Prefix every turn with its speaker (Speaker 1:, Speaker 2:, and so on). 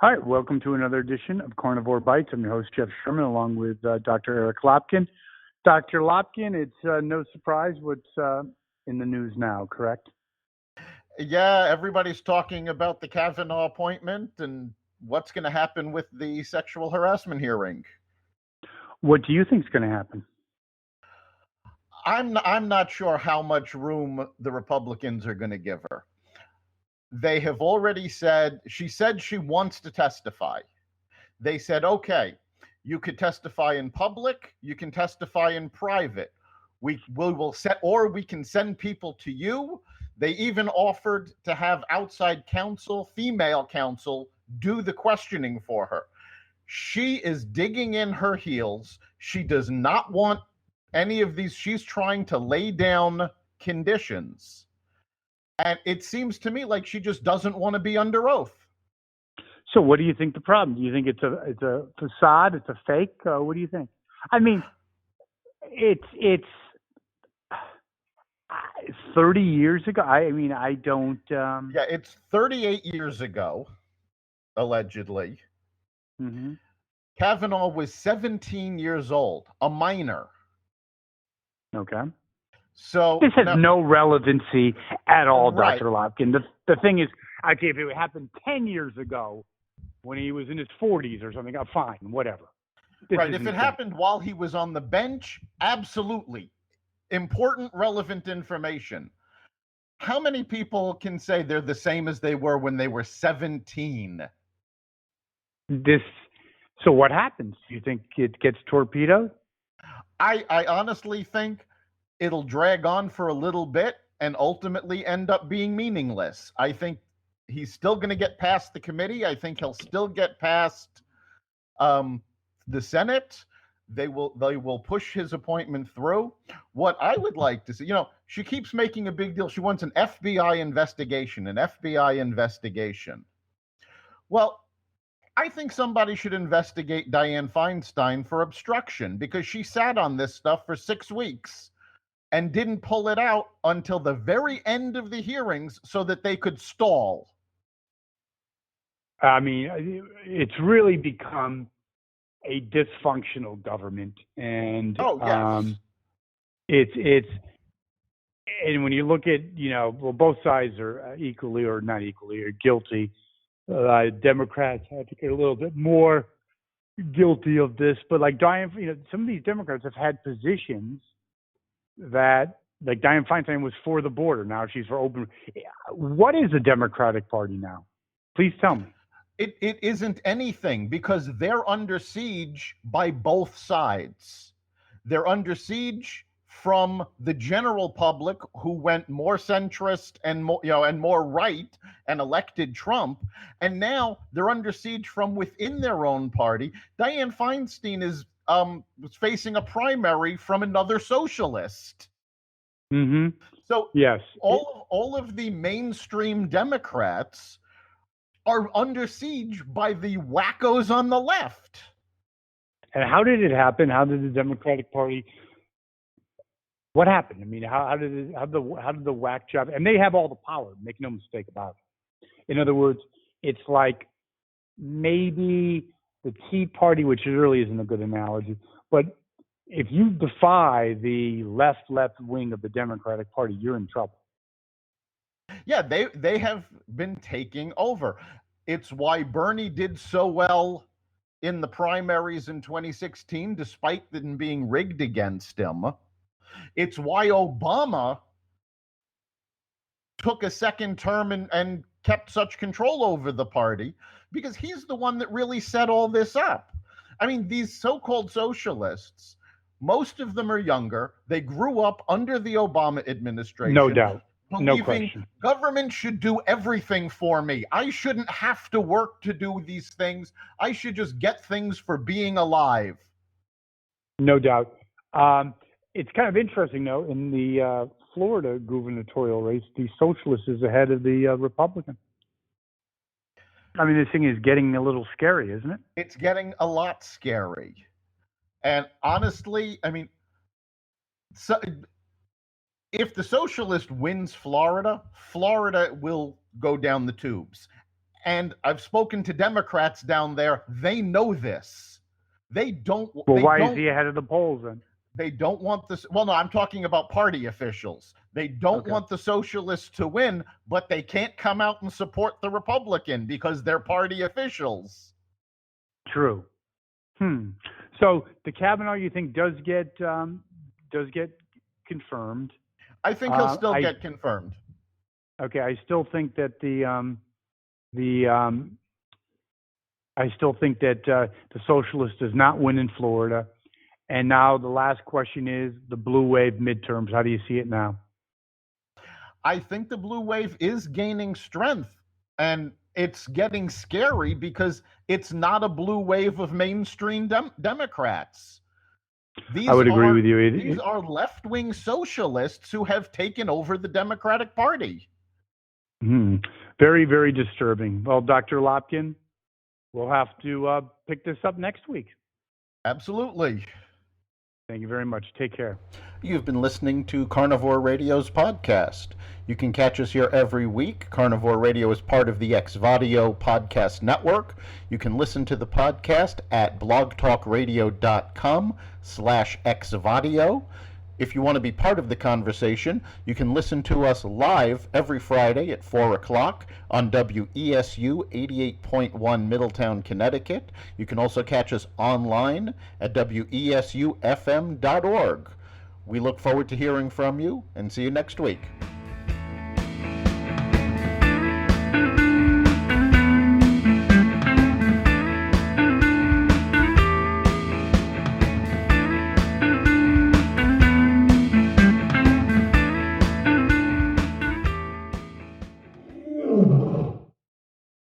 Speaker 1: Hi, welcome to another edition of Carnivore Bites. I'm your host, Jeff Sherman, along with Dr. Eric Lopkin. Dr. Lopkin, it's no surprise what's in the news now, correct?
Speaker 2: Yeah, everybody's talking about the Cavanaugh appointment and what's going to happen with the sexual harassment hearing.
Speaker 1: What do you think is going to happen?
Speaker 2: I'm not sure how much room the Republicans are going to give her. They have already said she wants to testify. They said, okay, you could testify in public, you can testify in private. We can send people to you. They even offered to have outside counsel, female counsel, do the questioning for her. She is digging in her heels. She does not want any of these. She's trying to lay down conditions. And it seems to me like she just doesn't want to be under oath.
Speaker 1: So what do you think the problem? Do you think it's a facade? It's a fake? What do you think? I mean, it's 30 years ago. I don't.
Speaker 2: Yeah, it's 38 years ago, allegedly.
Speaker 1: Mm-hmm.
Speaker 2: Cavanaugh was 17 years old, a minor.
Speaker 1: Okay.
Speaker 2: So
Speaker 1: this has no relevancy at all,
Speaker 2: right.
Speaker 1: Dr. Lopkin. The thing is, okay, if it happened 10 years ago when he was in his 40s or something, fine, whatever.
Speaker 2: Right. If it happened while he was on the bench, absolutely. Important, relevant information. How many people can say they're the same as they were when they were 17?
Speaker 1: So what happens? Do you think it gets torpedoed?
Speaker 2: I honestly think it'll drag on for a little bit and ultimately end up being meaningless. I think he's still going to get past the committee. I think he'll still get past the Senate. They will push his appointment through. What I would like to see, she keeps making a big deal. She wants an FBI investigation, Well, I think somebody should investigate Dianne Feinstein for obstruction because she sat on this stuff for 6 weeks and didn't pull it out until the very end of the hearings so that they could stall.
Speaker 1: I mean, it's really become a dysfunctional government, and it's and when you look at both sides are equally or not equally or guilty. Democrats, I think, are a little bit more guilty of this, but like Dianne, some of these Democrats have had positions that, like Dianne Feinstein was for the border. Now she's for open. What is the Democratic Party now? Please tell me.
Speaker 2: It isn't anything because they're under siege by both sides. They're under siege from the general public who went more centrist and more right and elected Trump, and now they're under siege from within their own party. Dianne Feinstein is facing a primary from another socialist.
Speaker 1: Mm-hmm.
Speaker 2: So
Speaker 1: yes,
Speaker 2: all of the mainstream Democrats are under siege by the wackos on the left.
Speaker 1: And how did it happen? How did the Democratic Party? What happened? I mean, how did the whack job? And they have all the power. Make no mistake about it. In other words, it's like maybe the Tea Party, which really isn't a good analogy, but if you defy the left wing of the Democratic Party, you're in trouble.
Speaker 2: Yeah, they have been taking over. It's why Bernie did so well in the primaries in 2016, despite them being rigged against him. It's why Obama took a second term and kept such control over the party, because he's the one that really set all this up. I mean, these so-called socialists, most of them are younger. They grew up under the Obama administration.
Speaker 1: No doubt.
Speaker 2: Believing
Speaker 1: no question.
Speaker 2: Government should do everything for me. I shouldn't have to work to do these things. I should just get things for being alive.
Speaker 1: No doubt. It's kind of interesting, though, in the Florida gubernatorial race, the Socialist is ahead of the Republican. I mean, this thing is getting a little scary, isn't it?
Speaker 2: It's getting a lot scary. And honestly, I mean, if the Socialist wins Florida, Florida will go down the tubes. And I've spoken to Democrats down there. They know this. They don't.
Speaker 1: Well, why is he ahead of the polls then?
Speaker 2: They don't want this. Well, no, I'm talking about party officials. They don't want the socialists to win, but they can't come out and support the Republican because they're party officials.
Speaker 1: True. So the Kavanaugh, you think, does get confirmed?
Speaker 2: I think he'll still get confirmed.
Speaker 1: Okay, I still think that the Socialist does not win in Florida. And now the last question is the blue wave midterms. How do you see it now?
Speaker 2: I think the blue wave is gaining strength, and it's getting scary because it's not a blue wave of mainstream Democrats.
Speaker 1: I would agree with you.
Speaker 2: These are left-wing socialists who have taken over the Democratic Party.
Speaker 1: Very, very disturbing. Well, Dr. Lopkin, we'll have to pick this up next week.
Speaker 2: Absolutely.
Speaker 1: Thank you very much. Take care.
Speaker 3: You've been listening to Carnivore Radio's podcast. You can catch us here every week. Carnivore Radio is part of the Xvadio podcast network. You can listen to the podcast at blogtalkradio.com/Xvadio. If you want to be part of the conversation, you can listen to us live every Friday at 4 o'clock on WESU 88.1 Middletown, Connecticut. You can also catch us online at WESUFM.org. We look forward to hearing from you and see you next week.